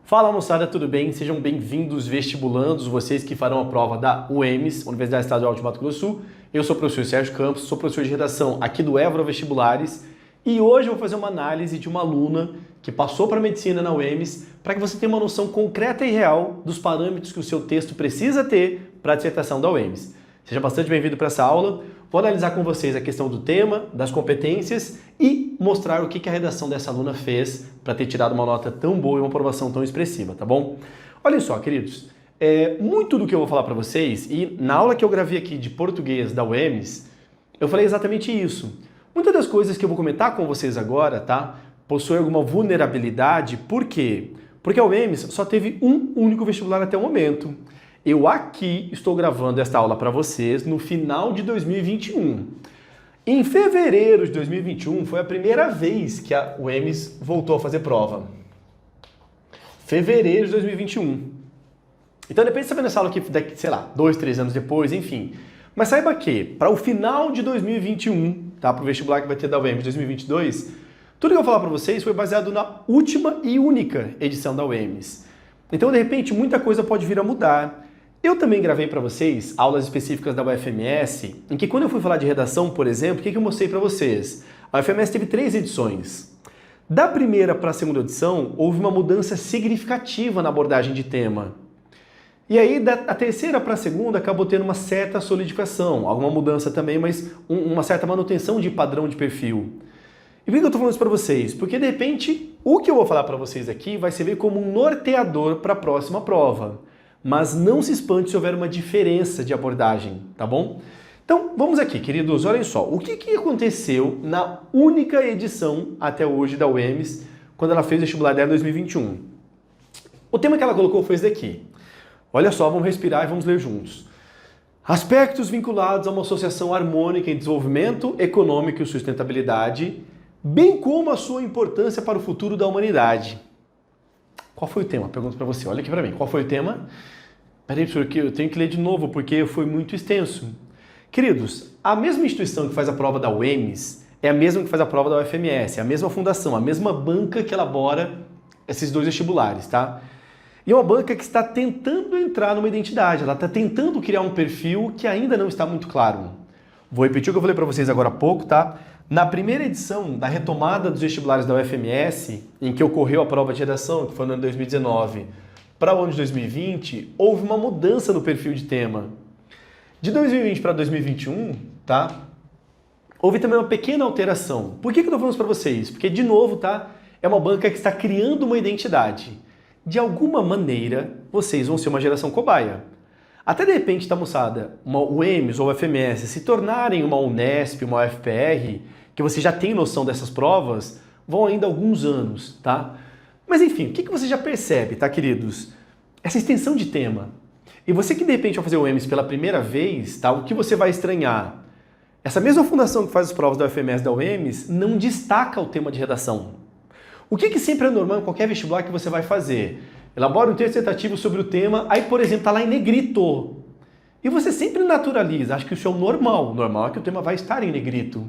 Fala moçada, tudo bem? Sejam bem-vindos vestibulandos, vocês que farão a prova da UEMS, Universidade Estadual de Mato Grosso do Sul. Eu sou o professor Sérgio Campos, sou professor de redação aqui do Évora Vestibulares e hoje eu vou fazer uma análise de uma aluna que passou para medicina na UEMS para que você tenha uma noção concreta e real dos parâmetros que o seu texto precisa ter para a dissertação da UEMS. Seja bastante bem-vindo para essa aula. Vou analisar com vocês a questão do tema, das competências e mostrar o que a redação dessa aluna fez para ter tirado uma nota tão boa e uma aprovação tão expressiva, tá bom? Olhem só, queridos, muito do que eu vou falar para vocês, e na aula que eu gravei aqui de português da UEMS, eu falei exatamente isso. Muitas das coisas que eu vou comentar com vocês agora, tá, possuem alguma vulnerabilidade. Por quê? Porque a UEMS só teve um único vestibular até o momento. Eu aqui estou gravando esta aula para vocês no final de 2021. Em fevereiro de 2021 foi a primeira vez que a UEMS voltou a fazer prova. Fevereiro de 2021. Então depois de saber nessa aula aqui, daqui, sei lá, 2, 3 anos depois, enfim. Mas saiba que, para o final de 2021, tá, para o vestibular que vai ter da UEMS 2022, tudo que eu vou falar para vocês foi baseado na última e única edição da UEMS. Então, de repente, muita coisa pode vir a mudar. Eu também gravei para vocês aulas específicas da UFMS, em que quando eu fui falar de redação, por exemplo, o que eu mostrei para vocês? A UFMS teve 3 edições. Da primeira para a segunda edição, houve uma mudança significativa na abordagem de tema. E aí, da terceira para a segunda, acabou tendo uma certa solidificação, alguma mudança também, mas uma certa manutenção de padrão de perfil. E por que eu estou falando isso para vocês? Porque, de repente, o que eu vou falar para vocês aqui vai servir como um norteador para a próxima prova. Mas não se espante se houver uma diferença de abordagem, tá bom? Então, vamos aqui, queridos, olhem só. O que aconteceu na única edição até hoje da UEMS, quando ela fez o vestibular dela em 2021? O tema que ela colocou foi esse daqui. Olha só, vamos respirar e vamos ler juntos. Aspectos vinculados a uma associação harmônica em desenvolvimento econômico e sustentabilidade, bem como a sua importância para o futuro da humanidade. Qual foi o tema? Pergunto para você. Olha aqui para mim. Qual foi o tema? Peraí, professor, eu tenho que ler de novo porque foi muito extenso. Queridos, a mesma instituição que faz a prova da UEMS é a mesma que faz a prova da UFMS, é a mesma fundação, a mesma banca que elabora esses 2 vestibulares, tá? E é uma banca que está tentando entrar numa identidade, ela está tentando criar um perfil que ainda não está muito claro. Vou repetir o que eu falei para vocês agora há pouco, tá? Na primeira edição da retomada dos vestibulares da UFMS, em que ocorreu a prova de redação, que foi no ano de 2019, para o ano de 2020, houve uma mudança no perfil de tema. De 2020 para 2021, tá? Houve também uma pequena alteração. Por que eu estou falando isso para vocês? Porque, de novo, tá? É uma banca que está criando uma identidade. De alguma maneira, vocês vão ser uma geração cobaia. Até de repente, tá, moçada, uma UEMS ou UFMS se tornarem uma Unesp, uma UFPR, que você já tem noção dessas provas, vão ainda alguns anos, tá? Mas enfim, o que você já percebe, tá, queridos? Essa extensão de tema. E você que de repente vai fazer o UEMS pela primeira vez, tá? O que você vai estranhar? Essa mesma fundação que faz as provas da UFMS e da UEMS não destaca o tema de redação. O que sempre é normal em qualquer vestibular que você vai fazer? Elabora um texto tentativo sobre o tema, aí, por exemplo, tá lá em negrito. E você sempre naturaliza, acha que isso é o normal. O normal é que o tema vai estar em negrito.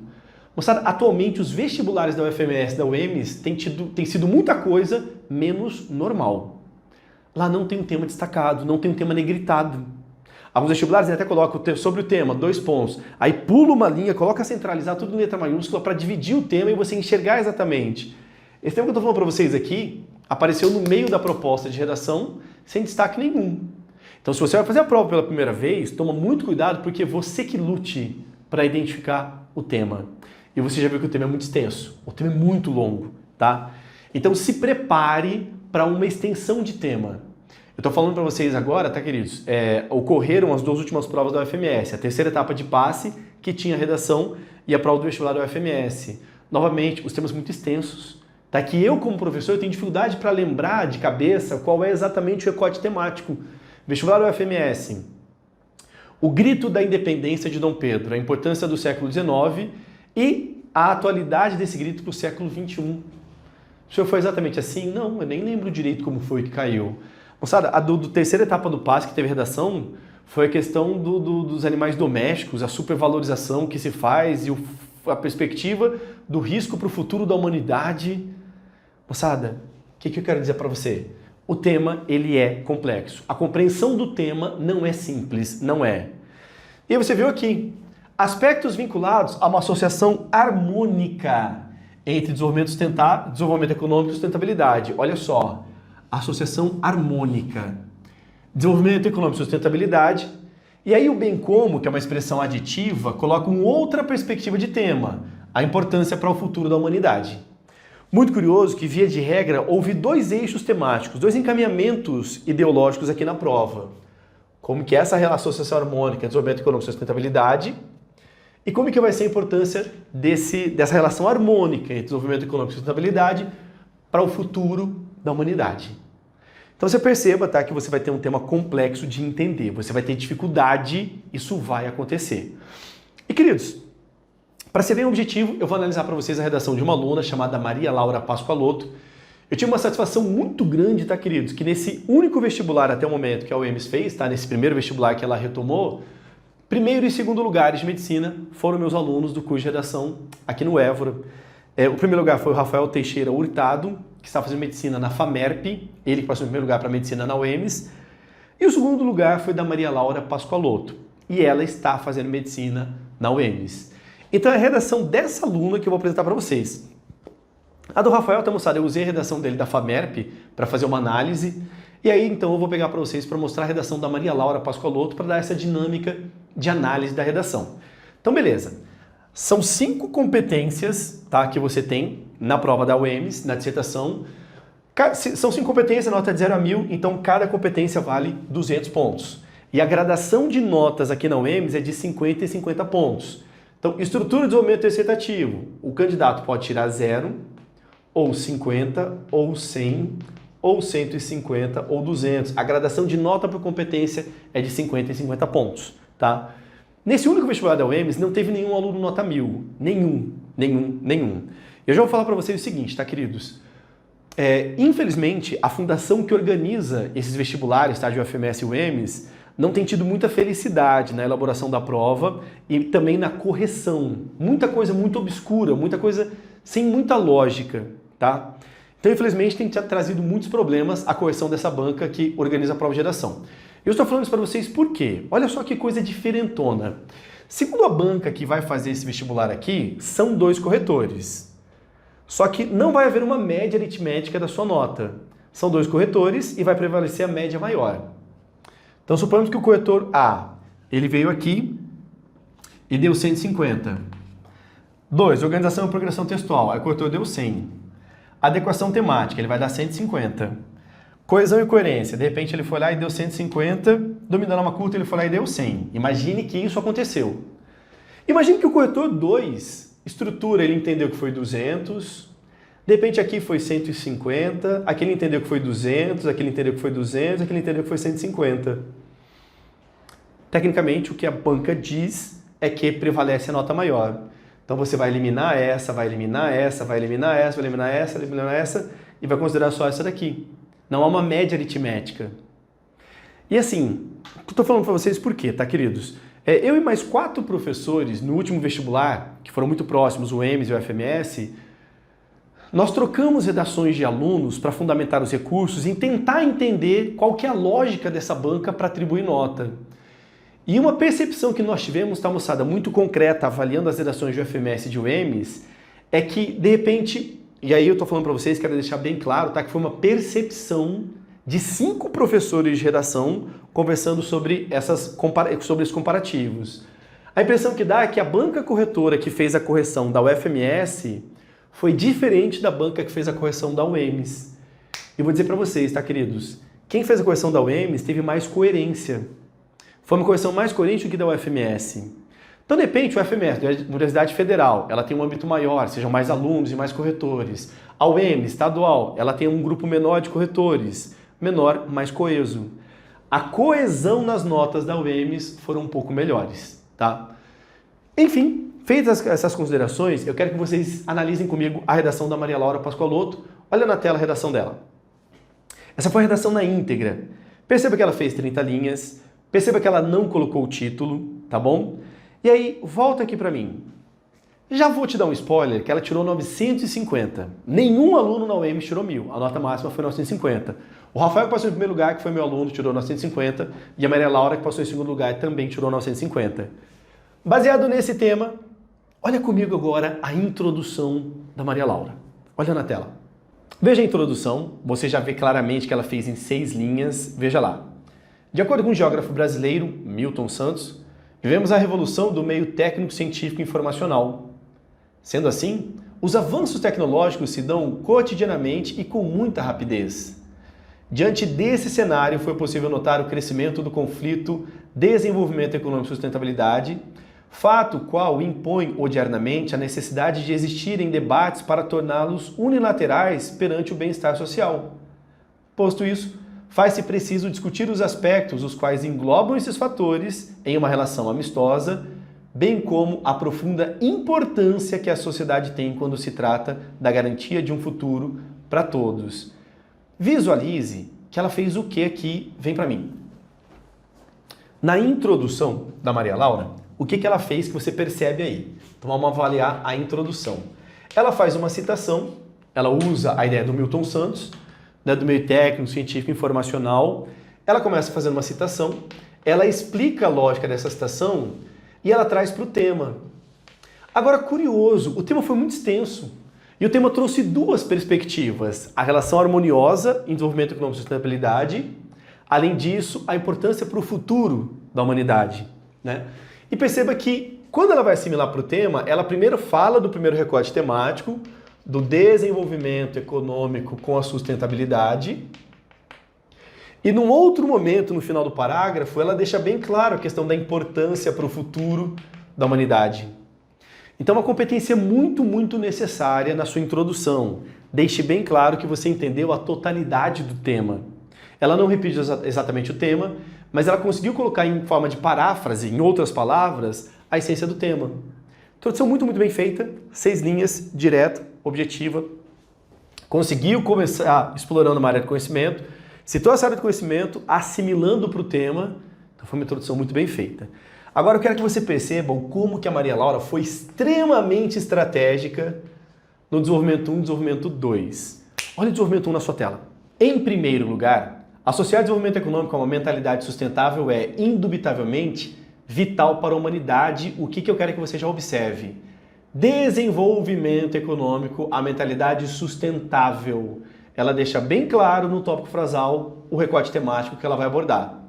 Moçada, atualmente os vestibulares da UFMS e da UEMS têm sido muita coisa menos normal. Lá não tem um tema destacado, não tem um tema negritado. Alguns vestibulares até colocam sobre o tema, 2 pontos. Aí pula uma linha, coloca centralizar tudo em letra maiúscula para dividir o tema e você enxergar exatamente. Esse tema que eu estou falando para vocês aqui apareceu no meio da proposta de redação sem destaque nenhum. Então, se você vai fazer a prova pela primeira vez, toma muito cuidado porque é você que lute para identificar o tema. E você já viu que o tema é muito extenso, o tema é muito longo, tá? Então, se prepare para uma extensão de tema. Eu estou falando para vocês agora, tá, queridos? Ocorreram as 2 últimas provas da UFMS, a terceira etapa de passe, que tinha redação, e a prova do vestibular da UFMS. Novamente, os temas muito extensos. Tá? Que eu, como professor, tenho dificuldade para lembrar de cabeça qual é exatamente o recorte temático. Vestibular da UFMS. O grito da independência de Dom Pedro, a importância do século XIX e a atualidade desse grito para o século XXI. O senhor foi exatamente assim? Não, eu nem lembro direito como foi que caiu. Moçada, a terceira etapa do PAS, que teve redação, foi a questão dos animais domésticos, a supervalorização que se faz e a perspectiva do risco para o futuro da humanidade. Moçada, o que eu quero dizer para você? o tema ele é complexo. A compreensão do tema não é simples, não é. E aí você viu aqui, aspectos vinculados a uma associação harmônica entre desenvolvimento econômico e sustentabilidade. Olha só, associação harmônica, desenvolvimento econômico e sustentabilidade. E aí o bem como, que é uma expressão aditiva, coloca uma outra perspectiva de tema, a importância para o futuro da humanidade. Muito curioso que, via de regra, houve dois eixos temáticos, dois encaminhamentos ideológicos aqui na prova. Como que é essa associação harmônica, desenvolvimento econômico e sustentabilidade, e como que vai ser a importância dessa relação harmônica entre desenvolvimento econômico e sustentabilidade para o futuro da humanidade. Então você perceba, tá, que você vai ter um tema complexo de entender, você vai ter dificuldade, isso vai acontecer. E queridos, para ser bem objetivo, eu vou analisar para vocês a redação de uma aluna chamada Maria Laura Pascoaloto. Eu tive uma satisfação muito grande, tá, queridos, que nesse único vestibular até o momento que a UEMS fez, tá, nesse primeiro vestibular que ela retomou, primeiro e segundo lugares de medicina foram meus alunos do curso de redação aqui no Évora. O primeiro lugar foi o Rafael Teixeira Hurtado, que está fazendo medicina na FAMERP, ele que passou em primeiro lugar para medicina na UEMS. E o segundo lugar foi da Maria Laura Pascoaloto, e ela está fazendo medicina na UEMS. Então é a redação dessa aluna que eu vou apresentar para vocês. A do Rafael, tá, moçada? Eu usei a redação dele da FAMERP para fazer uma análise, e aí então eu vou pegar para vocês para mostrar a redação da Maria Laura Pascoaloto para dar essa dinâmica de análise da redação. Então beleza. São 5 competências, tá, que você tem na prova da UEMS, na dissertação. São 5 competências, nota de 0 a 1000, então cada competência vale 200 pontos. E a gradação de notas aqui na UEMS é de 50 e 50 pontos. Então, estrutura de desenvolvimento dissertativo. O candidato pode tirar 0, ou 50, ou 100, ou 150, ou 200. A gradação de nota por competência é de 50 e 50 pontos, tá? Nesse único vestibular da UEMS não teve nenhum aluno nota 1000. Nenhum. Eu já vou falar para vocês o seguinte, tá, queridos? Infelizmente, a fundação que organiza esses vestibulares, tá, de UFMS e UEMS, não tem tido muita felicidade na elaboração da prova e também na correção. Muita coisa muito obscura, muita coisa sem muita lógica, tá? Então, infelizmente, tem trazido muitos problemas a correção dessa banca que organiza a prova de redação. Eu estou falando isso para vocês por quê? Olha só que coisa diferentona. Segundo a banca que vai fazer esse vestibular aqui, são 2 corretores. Só que não vai haver uma média aritmética da sua nota. São 2 corretores e vai prevalecer a média maior. Então, suponhamos que o corretor A, ele veio aqui e deu 150. 2, organização e progressão textual, aí o corretor deu 100. Adequação temática, ele vai dar 150. Coesão e coerência, de repente ele foi lá e deu 150, domínio da norma culta ele foi lá e deu 100. Imagine que isso aconteceu. Imagine que o corretor 2, estrutura, ele entendeu que foi 200, de repente aqui foi 150, aqui ele entendeu que foi 200, aqui ele entendeu que foi 200, aqui ele entendeu que foi 150. Tecnicamente, o que a banca diz é que prevalece a nota maior. Então você vai eliminar essa, vai eliminar essa, vai eliminar essa, vai eliminar essa, vai eliminar essa e vai considerar só essa daqui. Não há uma média aritmética. E assim, estou falando para vocês por quê, tá, queridos? Eu e mais 4 professores no último vestibular, que foram muito próximos, o EMS e o UFMS, nós trocamos redações de alunos para fundamentar os recursos e tentar entender qual que é a lógica dessa banca para atribuir nota. E uma percepção que nós tivemos, tá, moçada, muito concreta, avaliando as redações de UFMS e de UEMS, é que, de repente, e aí eu estou falando para vocês, quero deixar bem claro, tá, que foi uma percepção de 5 professores de redação conversando sobre esses comparativos. A impressão que dá é que a banca corretora que fez a correção da UFMS foi diferente da banca que fez a correção da UEMS. E vou dizer para vocês, tá, queridos? Quem fez a correção da UEMS teve mais coerência. Foi uma correção mais coerente do que da UFMS. Então, de repente, o UFMS, a Universidade Federal, ela tem um âmbito maior, sejam mais alunos e mais corretores. A UEMS, estadual, ela tem um grupo menor de corretores, menor, mais coeso. A coesão nas notas da UEMS foram um pouco melhores, tá? Enfim, feitas essas considerações, eu quero que vocês analisem comigo a redação da Maria Laura Pascoaloto. Olha na tela a redação dela. Essa foi a redação na íntegra. Perceba que ela fez 30 linhas, perceba que ela não colocou o título, tá bom? E aí, volta aqui para mim. Já vou te dar um spoiler que ela tirou 950. Nenhum aluno na UEMS tirou 1000. A nota máxima foi 950. O Rafael, que passou em primeiro lugar, que foi meu aluno, tirou 950, e a Maria Laura, que passou em segundo lugar, também tirou 950. Baseado nesse tema, olha comigo agora a introdução da Maria Laura. Olha na tela. Veja a introdução, você já vê claramente que ela fez em 6 linhas. Veja lá. De acordo com o geógrafo brasileiro Milton Santos, vivemos a revolução do meio técnico-científico informacional. Sendo assim, os avanços tecnológicos se dão cotidianamente e com muita rapidez. Diante desse cenário, foi possível notar o crescimento do conflito desenvolvimento econômico e sustentabilidade, fato qual impõe odiernamente a necessidade de existirem debates para torná-los unilaterais perante o bem-estar social. Posto isso, faz-se preciso discutir os aspectos os quais englobam esses fatores em uma relação amistosa, bem como a profunda importância que a sociedade tem quando se trata da garantia de um futuro para todos. Visualize que ela fez o que aqui, vem para mim. Na introdução da Maria Laura, o que ela fez que você percebe aí? Então vamos avaliar a introdução. Ela faz uma citação, ela usa a ideia do Milton Santos, né, do meio técnico, científico, informacional. Ela começa fazendo uma citação, ela explica a lógica dessa citação e ela traz para o tema. Agora, curioso, o tema foi muito extenso. E o tema trouxe 2 perspectivas, a relação harmoniosa em desenvolvimento econômico e sustentabilidade, além disso, a importância para o futuro da humanidade, né? E perceba que, quando ela vai assimilar para o tema, ela primeiro fala do primeiro recorte temático, do desenvolvimento econômico com a sustentabilidade, e num outro momento, no final do parágrafo, ela deixa bem claro a questão da importância para o futuro da humanidade. Então, uma competência muito, muito necessária na sua introdução. Deixe bem claro que você entendeu a totalidade do tema. Ela não repete exatamente o tema, mas ela conseguiu colocar em forma de paráfrase, em outras palavras, a essência do tema. Introdução muito, muito bem feita, 6 linhas, direta, objetiva. Conseguiu começar explorando uma área de conhecimento, citou essa área de conhecimento, assimilando para o tema. Então foi uma introdução muito bem feita. Agora eu quero que você perceba como que a Maria Laura foi extremamente estratégica no desenvolvimento 1 e desenvolvimento 2. Olha o desenvolvimento 1 na sua tela. Em primeiro lugar, associar desenvolvimento econômico a uma mentalidade sustentável é, indubitavelmente, vital para a humanidade. O que eu quero que você já observe? Desenvolvimento econômico, a mentalidade sustentável. Ela deixa bem claro no tópico frasal o recorte temático que ela vai abordar.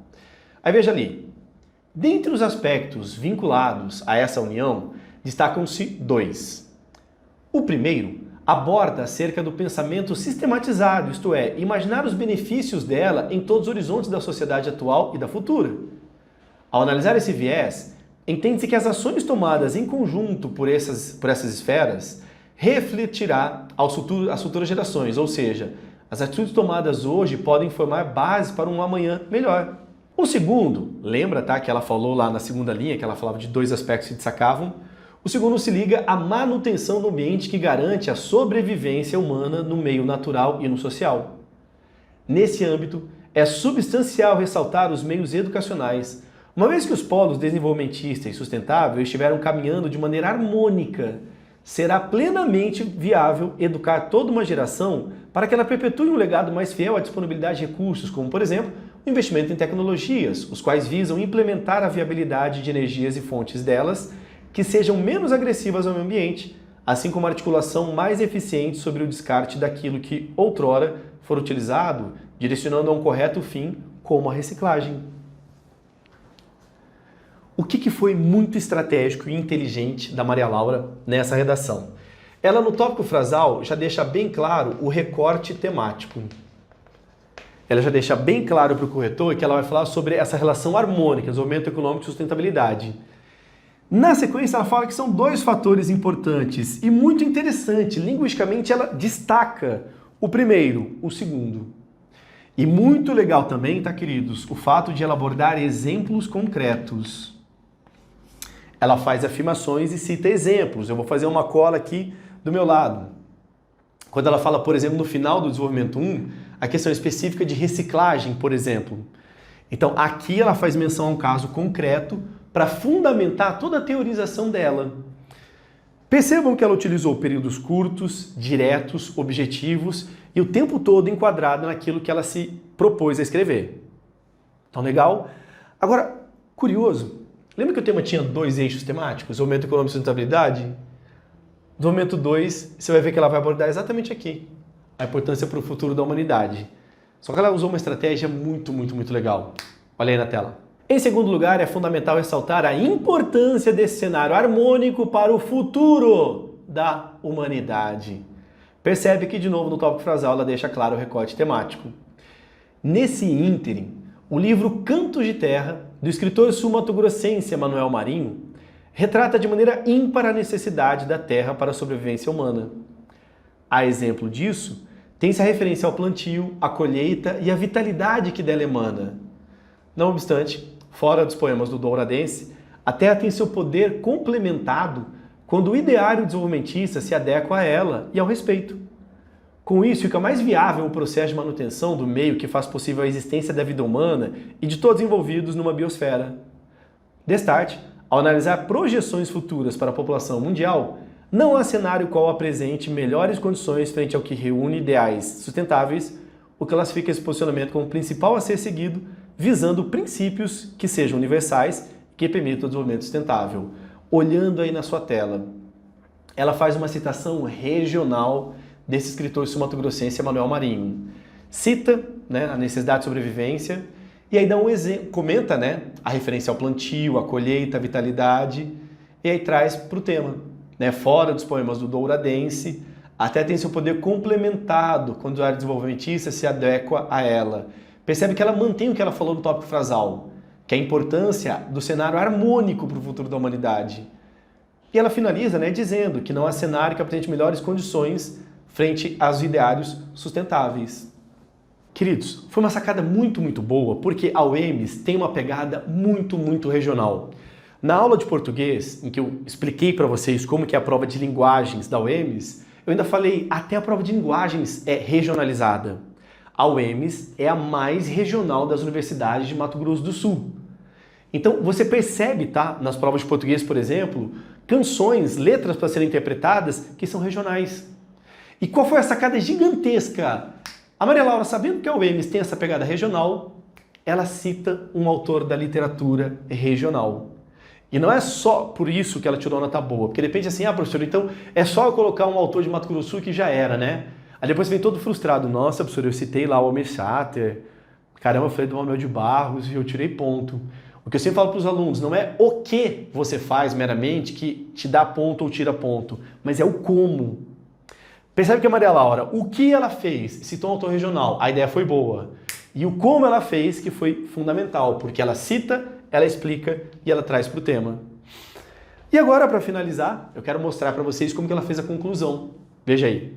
Aí veja ali, dentre os aspectos vinculados a essa união, destacam-se 2. O primeiro aborda acerca do pensamento sistematizado, isto é, imaginar os benefícios dela em todos os horizontes da sociedade atual e da futura. Ao analisar esse viés, entende-se que as ações tomadas em conjunto por essas esferas refletirá às futuras gerações, ou seja, as atitudes tomadas hoje podem formar base para um amanhã melhor. O segundo, lembra que ela falou lá na segunda linha, que ela falava de 2 aspectos que destacavam. O segundo se liga à manutenção do ambiente que garante a sobrevivência humana no meio natural e no social. Nesse âmbito, é substancial ressaltar os meios educacionais, uma vez que os polos desenvolvimentista e sustentável estiveram caminhando de maneira harmônica, será plenamente viável educar toda uma geração para que ela perpetue um legado mais fiel à disponibilidade de recursos, como, por exemplo, o investimento em tecnologias, os quais visam implementar a viabilidade de energias e fontes delas que sejam menos agressivas ao meio ambiente, assim como a articulação mais eficiente sobre o descarte daquilo que outrora for utilizado, direcionando a um correto fim, como a reciclagem. O que foi muito estratégico e inteligente da Maria Laura nessa redação? Ela, no tópico frasal, já deixa bem claro o recorte temático. Ela já deixa bem claro para o corretor que ela vai falar sobre essa relação harmônica, desenvolvimento econômico e sustentabilidade. Na sequência, ela fala que são 2 fatores importantes e muito interessante. Linguisticamente, ela destaca o primeiro, o segundo. E muito legal também, tá, queridos, o fato de ela abordar exemplos concretos. Ela faz afirmações e cita exemplos. Eu vou fazer uma cola aqui do meu lado. Quando ela fala, por exemplo, no final do desenvolvimento 1, a questão específica de reciclagem, por exemplo. Então, aqui ela faz menção a um caso concreto para fundamentar toda a teorização dela. Percebam que ela utilizou períodos curtos, diretos, objetivos e o tempo todo enquadrado naquilo que ela se propôs a escrever. Então, legal? Agora, curioso, lembra que o tema tinha 2 eixos temáticos? Desenvolvimento econômico e sustentabilidade? No momento 2, você vai ver que ela vai abordar exatamente aqui, a importância para o futuro da humanidade. Só que ela usou uma estratégia muito legal. Olha aí na tela. Em segundo lugar, é fundamental ressaltar a importância desse cenário harmônico para o futuro da humanidade. Percebe que, de novo, no tópico frasal, ela deixa claro o recorte temático. Nesse ínterim, o livro Cantos de Terra, do escritor sul-mato-grossense Manuel Marinho, retrata de maneira ímpar a necessidade da terra para a sobrevivência humana. A exemplo disso, tem-se a referência ao plantio, à colheita e à vitalidade que dela emana. Não obstante, fora dos poemas do Douradense, a terra tem seu poder complementado quando o ideário desenvolvimentista se adequa a ela e ao respeito. Com isso, fica mais viável o processo de manutenção do meio que faz possível a existência da vida humana e de todos envolvidos numa biosfera. Destarte, ao analisar projeções futuras para a população mundial, não há cenário qual apresente melhores condições frente ao que reúne ideais sustentáveis, o que classifica esse posicionamento como principal a ser seguido, visando princípios que sejam universais e que permitam o desenvolvimento sustentável. Olhando aí na sua tela, ela faz uma citação regional desse escritor sul-mato-grossense Manuel Marinho. Cita, a necessidade de sobrevivência e aí dá um exemplo, comenta, a referência ao plantio, à colheita, à vitalidade e aí traz para o tema, fora dos poemas do Douradense, até tem seu poder complementado quando o área desenvolvimentista se adequa a ela. Percebe que ela mantém o que ela falou no tópico frasal, que é a importância do cenário harmônico para o futuro da humanidade. E ela finaliza dizendo que não há cenário que apresente melhores condições frente aos ideários sustentáveis. Queridos, foi uma sacada muito boa, porque a UEMS tem uma pegada muito regional. Na aula de português, em que eu expliquei para vocês como que é a prova de linguagens da UEMS, eu ainda falei, até a prova de linguagens é regionalizada. A UEMS é a mais regional das universidades de Mato Grosso do Sul. Então, você percebe, nas provas de português, por exemplo, canções, letras para serem interpretadas que são regionais. E qual foi a sacada gigantesca? A Maria Laura, sabendo que a UEMS tem essa pegada regional, ela cita um autor da literatura regional. E não é só por isso que ela tirou a nota boa, porque de repente assim, professor, então é só eu colocar um autor de Mato Grosso do Sul que já era, Aí depois vem todo frustrado, nossa, professor, eu citei lá o Almir Sater, caramba, eu falei do Manuel de Barros e eu tirei ponto. O que eu sempre falo para os alunos, não é o que você faz meramente que te dá ponto ou tira ponto, mas é o como. Percebe que a Maria Laura, o que ela fez, citou um autor regional, a ideia foi boa. E o como ela fez que foi fundamental, porque ela cita, ela explica e ela traz para o tema. E agora, para finalizar, eu quero mostrar para vocês como que ela fez a conclusão. Veja aí.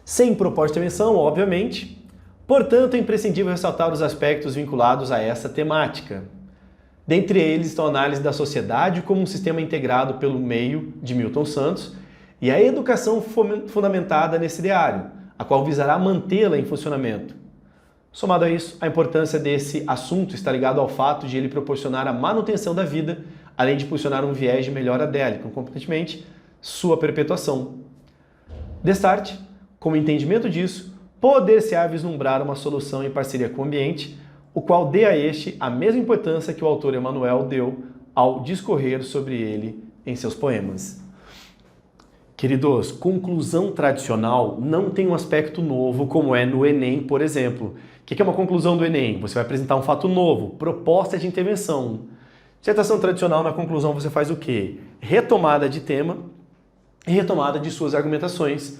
Sem propósito de menção, obviamente, portanto é imprescindível ressaltar os aspectos vinculados a essa temática. Dentre eles estão a análise da sociedade como um sistema integrado pelo meio de Milton Santos e a educação fundamentada nesse ideário, a qual visará mantê-la em funcionamento. Somado a isso, a importância desse assunto está ligado ao fato de ele proporcionar a manutenção da vida, além de impulsionar um viés de melhora dela e, consequentemente, sua perpetuação. Destarte, como entendimento disso, poder-se-á vislumbrar uma solução em parceria com o ambiente, o qual dê a este a mesma importância que o autor Emmanuel deu ao discorrer sobre ele em seus poemas. Queridos, conclusão tradicional não tem um aspecto novo como é no Enem, por exemplo. O que é uma conclusão do Enem? Você vai apresentar um fato novo, proposta de intervenção. Dissertação tradicional, na conclusão, você faz o quê? Retomada de tema e retomada de suas argumentações.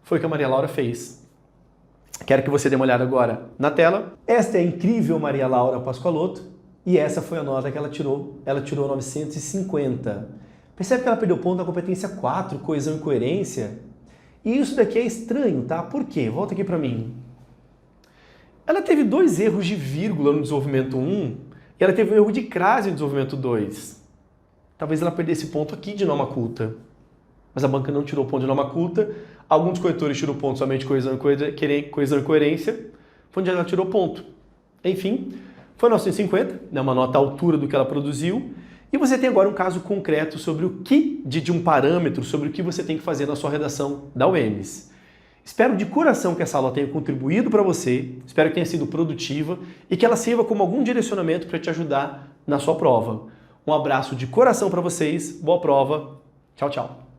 Foi o que a Maria Laura fez. Quero que você dê uma olhada agora na tela. Esta é a incrível Maria Laura Pascoaloto e essa foi a nota que ela tirou. Ela tirou 950. Percebe que ela perdeu ponto na competência 4, coesão e coerência? E isso daqui é estranho, tá? Por quê? Volta aqui para mim. Ela teve 2 erros de vírgula no desenvolvimento 1 e ela teve um erro de crase no desenvolvimento 2. Talvez ela perdesse ponto aqui de norma culta. Mas a banca não tirou ponto de norma culta. Alguns corretores tiram ponto somente coesão e coerência. Foi onde ela tirou ponto. Enfim, foi 950, uma nota à altura do que ela produziu. E você tem agora um caso concreto sobre o que de um parâmetro, sobre o que você tem que fazer na sua redação da UEMS. Espero de coração que essa aula tenha contribuído para você, espero que tenha sido produtiva e que ela sirva como algum direcionamento para te ajudar na sua prova. Um abraço de coração para vocês, boa prova, tchau, tchau.